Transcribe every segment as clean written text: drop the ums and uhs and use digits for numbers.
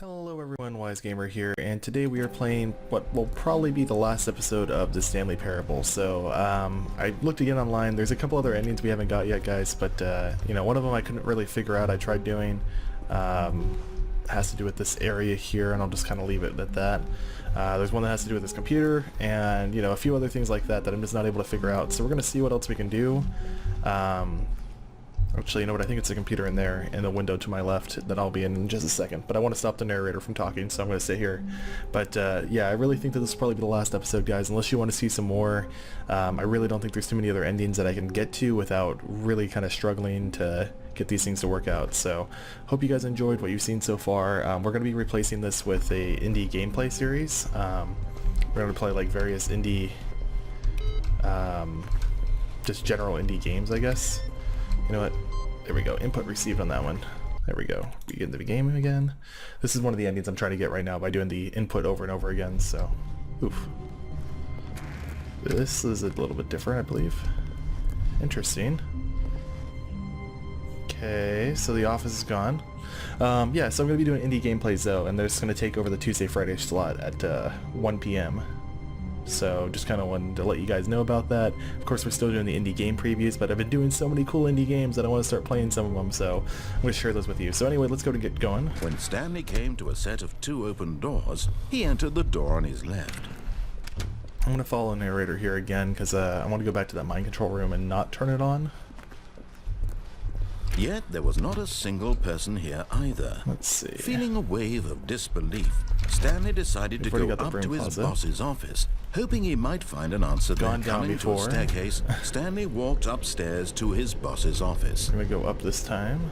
Hello everyone, Wise Gamer here, and today we are playing what will probably be the last episode of the Stanley Parable. So, I looked again online. There's a couple other endings we haven't got yet, guys, but, you know, one of them I couldn't really figure out. I tried doing, has to do with this area here, and I'll just kind of leave it at that. There's one that has to do with this computer, and, you know, a few other things like that that I'm just not able to figure out. So we're going to see what else we can do. Actually, you know what, I think it's a computer in there, in the window to my left, that I'll be in just a second. But I want to stop the narrator from talking, so I'm going to stay here. But, yeah, I really think that this will probably be the last episode, guys, unless you want to see some more. I really don't think there's too many other endings that I can get to without really kind of struggling to get these things to work out. So, hope you guys enjoyed what you've seen so far. We're going to be replacing this with a indie gameplay series. We're going to play, like, various indie, just general indie games, I guess. You know what? There we go. Input received on that one. There we go. Begin the game again. This is one of the endings I'm trying to get right now by doing the input over and over again, so... Oof. This is a little bit different, I believe. Interesting. Okay, so the office is gone. Yeah, so I'm going to be doing indie gameplays, though, and they're just going to take over the Tuesday-Friday slot at 1 p.m. So just kind of wanted to let you guys know about that. Of course, we're still doing the indie game previews, but I've been doing so many cool indie games that I want to start playing some of them, so I'm going to share those with you. So anyway, let's go to get going. When Stanley came to a set of 2 open doors, he entered the door on his left. I'm going to follow the narrator here again because I want to go back to that mind control room and not turn it on. Yet there was not a single person here either. Let's see. Feeling a wave of disbelief, Stanley decided to go up to his boss's office, hoping he might find an answer there. Coming to a staircase, Stanley walked upstairs to his boss's office. I'm going to go up this time.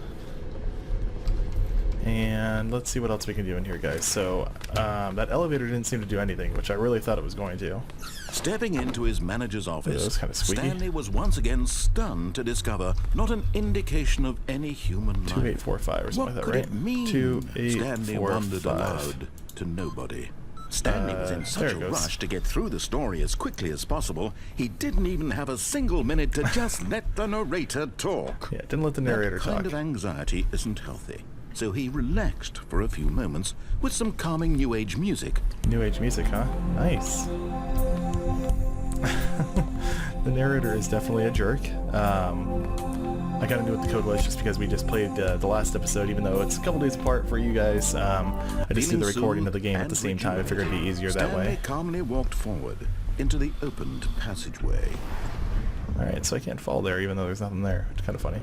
And let's see what else we can do in here, guys. So, that elevator didn't seem to do anything, which I really thought it was going to. Stepping into his manager's office, that was kind of squeaky. Stanley was once again stunned to discover not an indication of any human life. 2845 or something like that, right? What could it mean? 2845. Stanley wondered aloud to nobody. Stanley was in such a rush to get through the story as quickly as possible, he didn't even have a single minute to just let the narrator talk. Yeah, didn't let the narrator talk. That kind of anxiety isn't healthy. So he relaxed for a few moments with some calming New Age music. New Age music, huh? Nice. The narrator is definitely a jerk. I kind of knew what the code was just because we just played the last episode, even though it's a couple days apart for you guys. I just did the recording of the game at the same time. I figured it'd be easier that way. Stanley calmly walked forward into the opened passageway. Alright, so I can't fall there even though there's nothing there. It's kind of funny.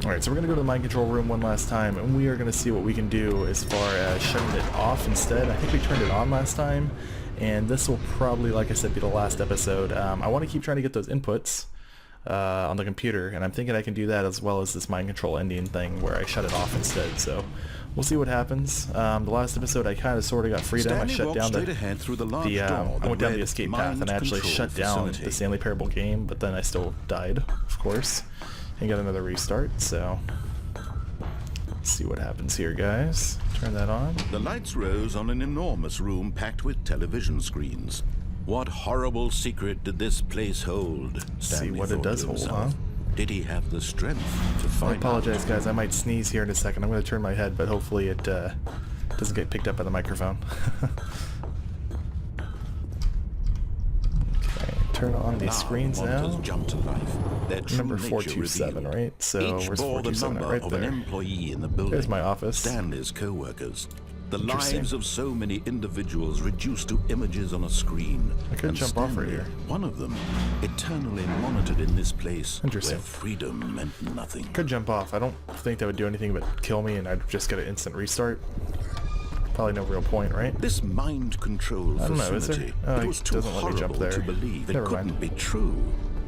Alright, so we're going to go to the mind control room one last time, and we are going to see what we can do as far as shutting it off instead. I think we turned it on last time, and this will probably, like I said, be the last episode. I want to keep trying to get those inputs on the computer, and I'm thinking I can do that as well as this mind control ending thing where I shut it off instead, so we'll see what happens. The last episode I kind of sort of got freedom. I shut down I went down the escape path and I actually shut down the Stanley Parable game, but then I still died, of course. And got another restart, so let's see what happens here, guys. Turn that on. The lights rose on an enormous room packed with television screens. What horrible secret did this place hold? See what it does hold, huh? Did he have the strength to find out? I apologize, guys. I might sneeze here in a second. I'm going to turn my head, but hopefully it doesn't get picked up by the microphone. Turn on these screens now. Jump to life. Number 427, right? So each where's bore the 427 number right of there? an employee in the building. There's my office. Stanley's co-workers. The lives of so many individuals reduced to images on a screen. I could jump off right here. One of them, eternally monitored in this place where Interesting. freedom meant nothing. Could jump off. I don't think that would do anything but kill me, and I'd just get an instant restart. Probably no real point, right? This mind control facility, it was too horrible to believe it couldn't be true.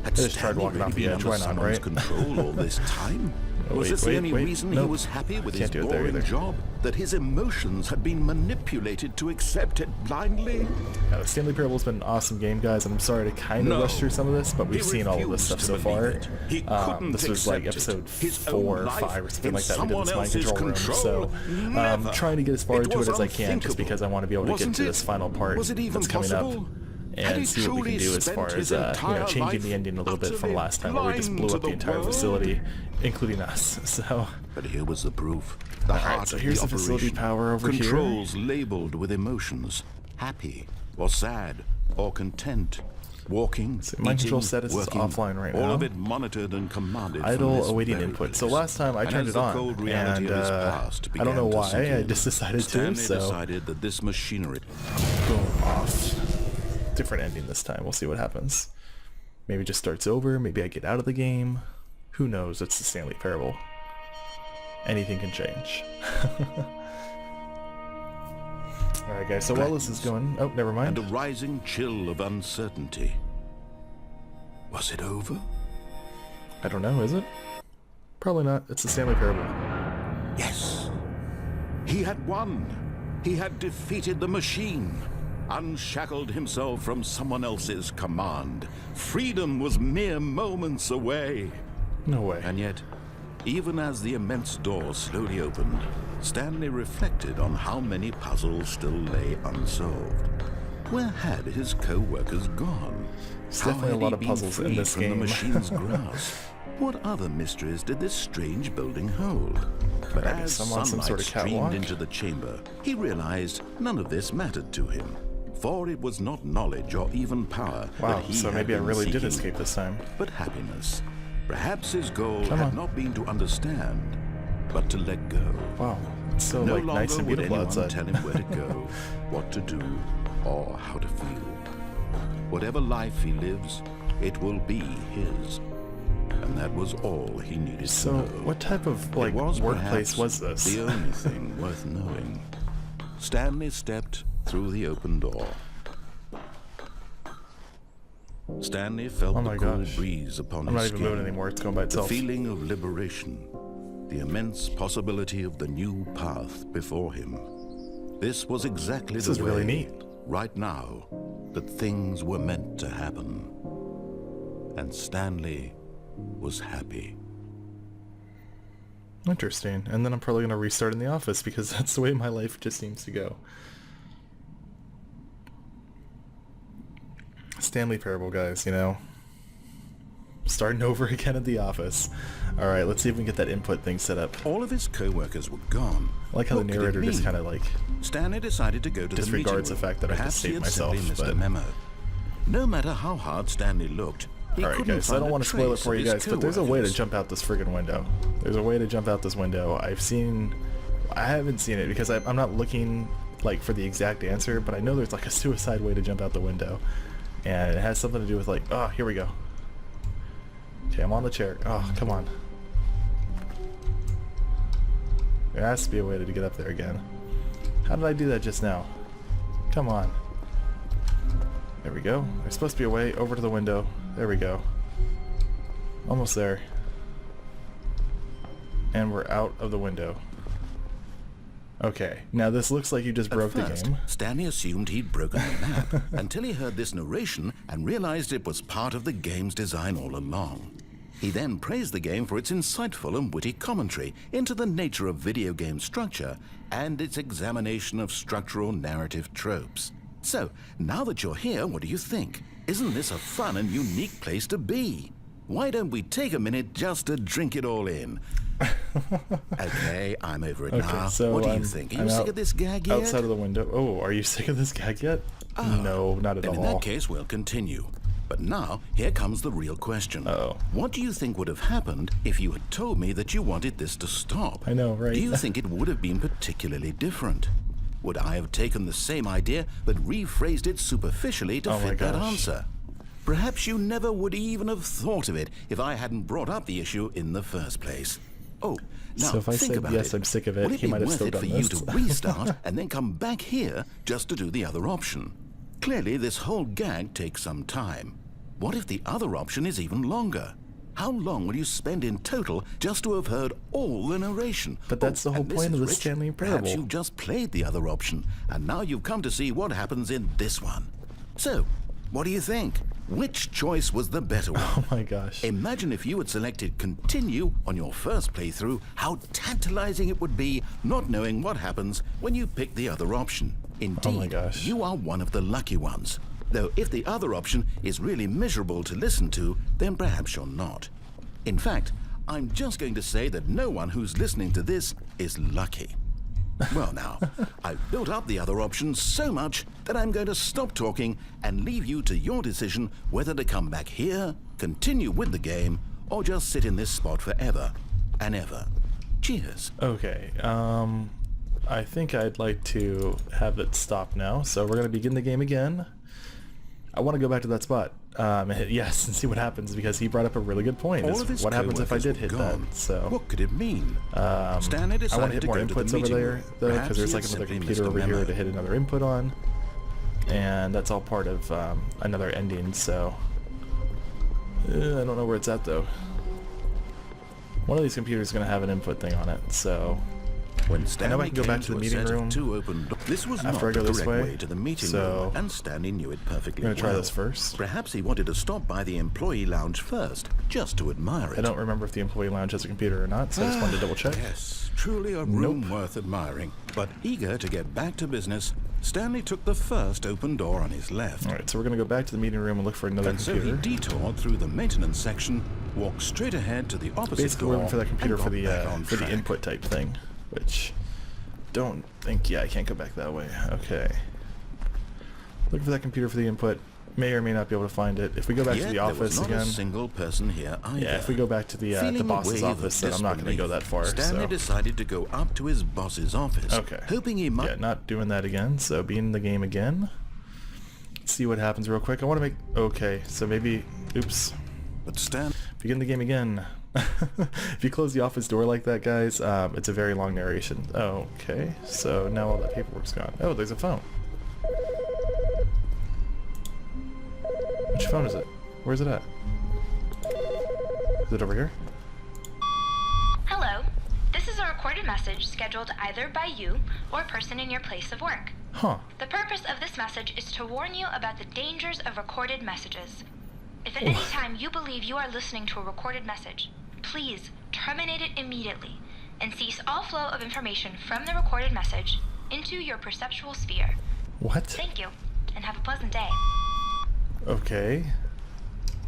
Had I just tried walking off the edge. Why not, right? Control all this time? Was this the only reason he was happy with his boring job? That his emotions had been manipulated to accept it blindly? Yeah, the Stanley Parable has been an awesome game, guys, and I'm sorry to kind of rush through some of this, but we've seen all of this stuff so far. This was like episode 4 or 5 or something like that. We did this mind control room, so I'm trying to get as far into it as I can just because I want to be able to get to this final part that's coming up. and see what we can do as far as changing the ending a little bit from last time, where we just blew up the entire facility, including us. So, but here was the proof. The heart so here's of the facility power over here. Controls labeled with emotions: happy or sad or content. Walking, so my control status is offline right now. All of it monitored and commanded. Idle awaiting input. So last time I turned it on, and I don't know why. I just decided to. Stanley so decided that this machinery. Boom, off. Different ending this time. We'll see what happens. Maybe it just starts over. Maybe I get out of the game. Who knows? It's the Stanley Parable. Anything can change. Alright guys, so while this is going... Oh, never mind. And a rising chill of uncertainty. Was it over? I don't know, is it? Probably not. It's the Stanley Parable. Yes. He had won. He had defeated the machine. Unshackled himself from someone else's command. Freedom was mere moments away. No way. And yet, even as the immense door slowly opened, Stanley reflected on how many puzzles still lay unsolved. Where had his co-workers gone? There's definitely a lot of puzzles in this game. The machine's grasp? What other mysteries did this strange building hold? But as sunlight streamed into the chamber, he realized none of this mattered to him. For it was not knowledge or even power that he so maybe I really did seeking, escape this time. but happiness. Perhaps his goal had not been to understand, but to let go. Wow, it's so no like longer nice and would beautiful anyone outside. tell him where to go, what to do, or how to feel. Whatever life he lives, it will be his. And that was all he needed to know. So, what type of like workplace was this? The only thing worth knowing. Stanley stepped through the open door. Stanley felt the cool breeze upon his skin. I'm not even moving anymore. It's going by itself. The feeling of liberation, the immense possibility of the new path before him. This was exactly the way, really neat. Right now, that things were meant to happen. And Stanley was happy. Interesting. And then I'm probably going to restart in the office because that's the way my life just seems to go. Stanley Parable, guys, you know. Starting over again at the office. Alright, let's see if we can get that input thing set up. All of his co-workers were gone. I like how the narrator just kind of like Stanley decided to go to disregards the fact that I just saved myself. But memo. No matter how hard Stanley looked, alright guys, so I don't want to spoil it for you guys, but there's a way to jump out this friggin' window. There's a way to jump out this window. I haven't seen it because I'm not looking like for the exact answer, but I know there's like a suicide way to jump out the window. And it has something to do with like, oh, here we go. Okay, I'm on the chair. Oh, come on. There has to be a way to get up there again. How did I do that just now? Come on. There we go. There's supposed to be a way over to the window. There we go. Almost there. And we're out of the window. Okay, now this looks like you just broke the game. Stanley assumed he'd broken the map until he heard this narration and realized it was part of the game's design all along. He then praised the game for its insightful and witty commentary into the nature of video game structure and its examination of structural narrative tropes. So, now that you're here, what do you think? Isn't this a fun and unique place to be? Why don't we take a minute just to drink it all in? Okay, I'm over it now. So what do you think? Are you sick of this gag yet? Outside of the window. Oh, are you sick of this gag yet? No, not at all. In that case, we'll continue. But now, here comes the real question. What do you think would have happened if you had told me that you wanted this to stop? I know, right? Do you think it would have been particularly different? Would I have taken the same idea but rephrased it superficially to fit that answer? Perhaps you never would even have thought of it if I hadn't brought up the issue in the first place. Oh, now so if I think said about yes, it. I'm sick of it, Would he might have still done this. this. Would it be worth it for you to restart and then come back here just to do the other option? Clearly, this whole gag takes some time. What if the other option is even longer? How long will you spend in total just to have heard all the narration? But that's the whole point of the Stanley Parable. Perhaps you've just played the other option, and now you've come to see what happens in this one. So, what do you think? Which choice was the better one? Oh my gosh. Imagine if you had selected continue on your first playthrough, how tantalizing it would be not knowing what happens when you pick the other option. Indeed, oh my gosh. You are one of the lucky ones. Though if the other option is really miserable to listen to, then perhaps you're not. In fact, I'm just going to say that no one who's listening to this is lucky. Well now, I've built up the other option so much that I'm going to stop talking and leave you to your decision whether to come back here, continue with the game, or just sit in this spot forever and ever. Cheers. Okay, I think I'd like to have it stop now, so we're going to begin the game again. I want to go back to that spot and hit yes and see what happens, because he brought up a really good point. What happens if I did hit that? So what could it mean? Stanley decided I want to hit more inputs over there, though, because there's like another computer over here to hit another input on, and that's all part of another ending. So I don't know where it's at though. One of these computers is going to have an input thing on it, so when I know I can go back to the meeting room this was after not I go the this correct way, way to the meeting so room, and Stanley knew it perfectly I'm going to well. try this first. Perhaps he wanted to stop by the employee lounge first, just to admire it. I don't remember if the employee lounge has a computer or not, so I just wanted to double check. Yes, truly a room worth admiring. But eager to get back to business, Stanley took the first open door on his left. Alright, so we're going to go back to the meeting room and look for another computer. So he detoured through the maintenance section, walked straight ahead to the opposite Basically door, looking for that computer for for the input type thing, which don't think, yeah, I can't go back that way. Okay. Looking for that computer for the input. May or may not be able to find it. If we go back to the office there was not again. A single person here either. Yeah, if we go back to the boss's office, then I'm not going to go that far. Stanley decided to go up to his boss's office, hoping he might. Yeah, not doing that again. So be in the game again. Let's see what happens real quick. I want to make. Okay, so maybe. Oops. But Stan. Begin the game again. If you close the office door like that, guys, it's a very long narration. Okay, so now all that paperwork's gone. Oh, there's a phone. Which phone is it? Where's it at? Is it over here? Hello. This is a recorded message scheduled either by you or a person in your place of work. Huh. The purpose of this message is to warn you about the dangers of recorded messages. If at any time you believe you are listening to a recorded message, please terminate it immediately and cease all flow of information from the recorded message into your perceptual sphere. What? Thank you, and have a pleasant day. Okay.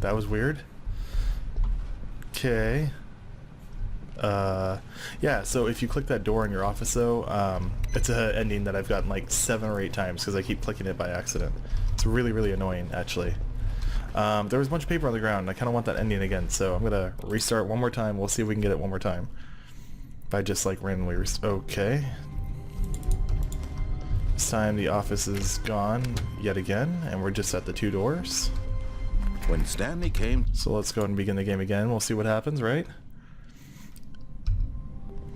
That was weird. Okay. Yeah, so if you click that door in your office though, it's an ending that I've gotten like 7 or 8 times because I keep clicking it by accident. It's really, really annoying, actually. There was a bunch of paper on the ground, and I kind of want that ending again, so I'm going to restart one more time. We'll see if we can get it one more time. If I just like randomly okay. This time the office is gone yet again, and we're just at the 2 doors. When Stanley came... So let's go and begin the game again. We'll see what happens, right?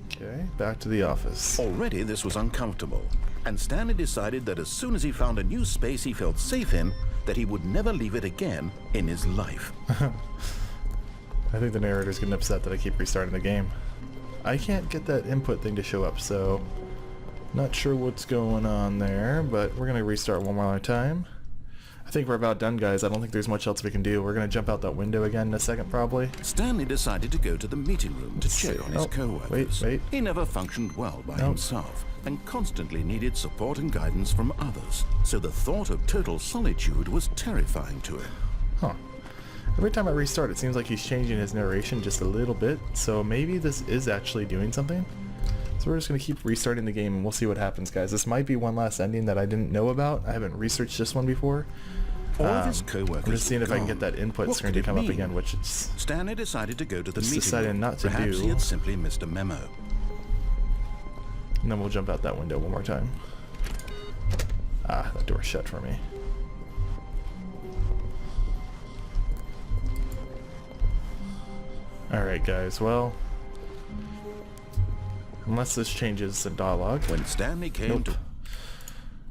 Okay, back to the office. Already this was uncomfortable, and Stanley decided that as soon as he found a new space he felt safe in, that he would never leave it again in his life. I think the narrator's getting upset that I keep restarting the game. I can't get that input thing to show up, so not sure what's going on there, but we're going to restart one more time. I think we're about done, guys. I don't think there's much else we can do. We're going to jump out that window again in a second, probably. Stanley decided to go to the meeting room to check on his co-workers. Wait. He never functioned well by himself, and constantly needed support and guidance from others. So the thought of total solitude was terrifying to him. Huh. Every time I restart, it seems like he's changing his narration just a little bit, so maybe this is actually doing something. So we're just going to keep restarting the game, and we'll see what happens, guys. This might be one last ending that I didn't know about. I haven't researched this one before. All of his co-workers I'm just seeing if I can get that input screen to come up again, which it's... Stanley decided to go to the meeting decided room. not to Perhaps do. he had simply missed a memo. And then we'll jump out that window one more time. Ah, that door's shut for me. Alright, guys, well... Unless this changes the dialogue. When Stanley came to...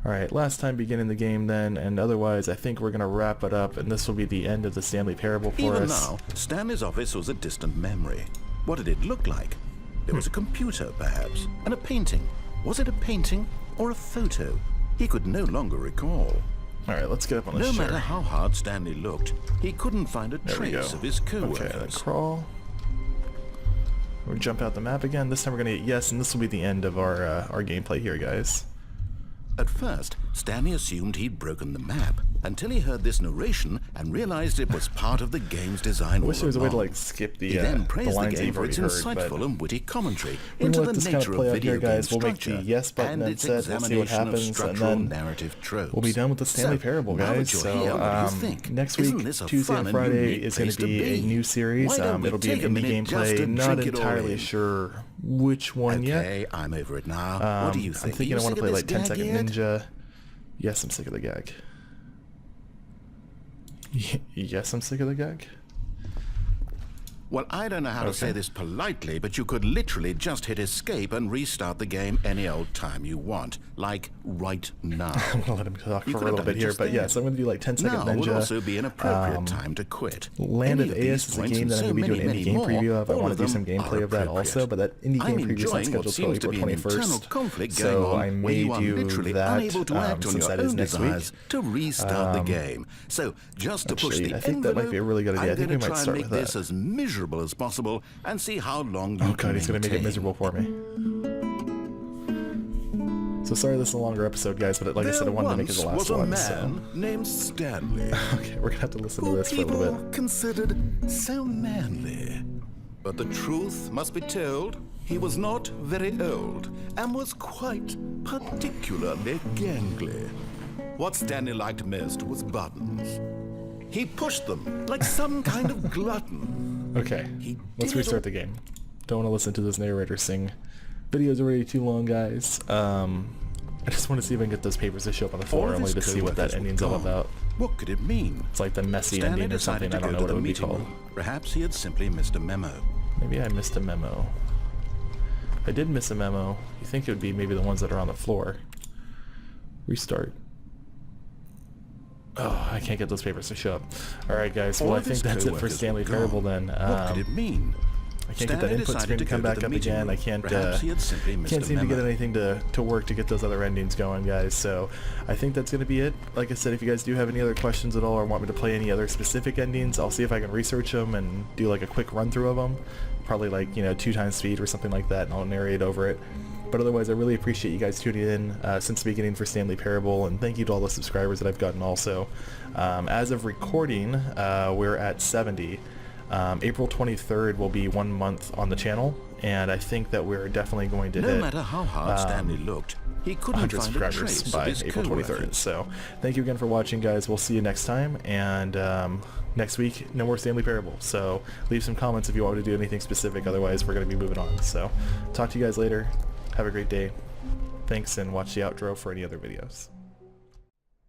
Alright, last time beginning the game then, and otherwise I think we're going to wrap it up, and this will be the end of the Stanley Parable for Even us. now, Stanley's office was a distant memory. What did it look like? There was a computer, perhaps, and a painting. Was it a painting or a photo? He could no longer recall. Alright, let's get up on this chair. No matter how hard Stanley looked, he couldn't find a trace of his co-workers. Okay, then crawl. We'll jump out the map again. This time we're going to hit yes, and this will be the end of our gameplay here, guys. At first, Stanley assumed he'd broken the map, until he heard this narration and realized it was part of the game's design. I wish there was a way to like skip the He then praised the lines game for its you've already insightful heard, and witty commentary we're into gonna the let this kind nature of play of out video here, game guys. We'll make the structure yes button and and its set. We'll see what examination of happens, and structural then narrative tropes. we'll be done with the Stanley Parable, now that guys. you're So here, what do you think? next Isn't week, this a Tuesday fun and and Friday, unique is going place to to be a be? new series. Why don't we It'll be an take a indie minute just gameplay. to Not drink it all entirely in? sure which one yet. Okay, I'm over it now. What do you think? I'm thinking I want to play like 10 Second yet? Ninja. Yes, I'm sick of the gag. Yes, I'm sick of the gag. Well, I don't know how to say this politely, but you could literally just hit escape and restart the game any old time you want. Like, right now. I'm gonna let him talk You for a could have little done bit it here, just but then. yes, I'm gonna do like 10 Second Now Ninja. would also be an appropriate time to quit. Land Any of of these AS is a points game and that I'm so gonna be doing an many indie game more, preview of. I all want of to do them some gameplay are of that appropriate. also, but that indie I'm game preview is not enjoying what scheduled till seems to April be an internal 21st. conflict So going on I where may you are do literally that unable to act on since your that is own next desires week. to restart the game. So just to push Actually, the I think that might be a really good idea. I I'm think going we to might try and start make with this that. as miserable as possible and see how long you Oh can god, he's gonna make it maintain. miserable for me. So sorry this is a longer episode, guys, but like I said, I wanted to make it the last was a one. man So named Stanley. okay, we're gonna have to listen to who this for a little people bit. considered so manly. But the truth must be told, he was not very old and was quite particularly gangly. What Stanley liked most was buttons. He pushed them like some kind of glutton. Okay, He let's did it restart the game. Don't want to listen to this narrator sing. Video's already too long, guys. I just want to see if I can get those papers to show up on the floor, only to see what that ending's all about. What could it mean? It's like the messy Stanley ending or something. decided I to don't go know to what it the would be meeting called. room. Perhaps he had simply missed a memo. Maybe I missed a memo. If I did miss a memo, you think it would be maybe the ones that are on the floor. Restart. Oh, I can't get those papers to show up. Alright guys, well I think that's it for Stanley Parable then. What could it mean? I can't get that input screen to come back up again. I can't seem to get anything to work to get those other endings going, guys. So I think that's going to be it. Like I said, if you guys do have any other questions at all or want me to play any other specific endings, I'll see if I can research them and do like a quick run through of them. Probably like, 2 times speed or something like that, and I'll narrate over it. But otherwise, I really appreciate you guys tuning in since the beginning for Stanley Parable, and thank you to all the subscribers that I've gotten also. As of recording, we're at 70. April 23rd will be 1 month on the channel, and I think that we're definitely going to hit no matter how hard Stanley looked, he couldn't 100 find a subscribers trace by of his April 23rd. co-workers. So thank you again for watching, guys. We'll see you next time, and next week, no more Stanley Parable. So leave some comments if you want to do anything specific. Otherwise, we're going to be moving on. So talk to you guys later. Have a great day. Thanks, and watch the outro for any other videos.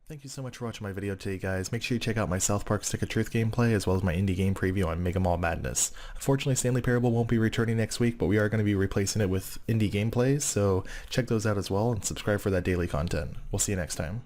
Thank you so much for watching my video today, guys. Make sure you check out my South Park Stick of Truth gameplay, as well as my indie game preview on Mega Mall Madness. Unfortunately, Stanley Parable won't be returning next week, but we are going to be replacing it with indie gameplays, so check those out as well, and subscribe for that daily content. We'll see you next time.